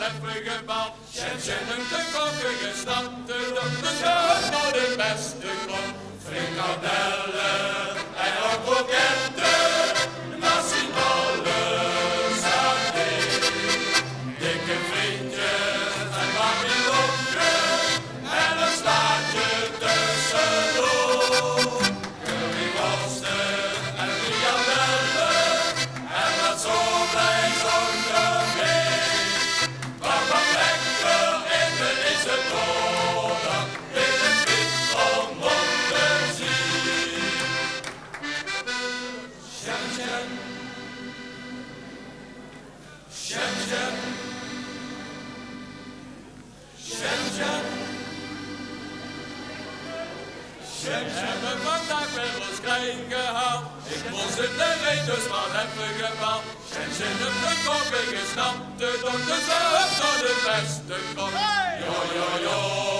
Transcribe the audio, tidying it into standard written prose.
even gebouwd. Shenzhen de kokkige stad, de dokters gaan naar de beste klok. Frikandellen en ook kroketten, nassinollen, sardine. Dikke frietjes en babylonken en een slaatje tussendoor. Curryworsten en frikandellen en wat zo blij zonder mee. Wat lekker eten is het nodig, dit is niet om te zien. Shenzhen, Shenzhen, Shenzhen. Shenzhen hebben vandaag wel eens klein gehaald. Ik moest het de reters maar even gebouwd. Shenzhen op de koppige snap, de dokters hebben naar de beste kop. Jo, jo, jo.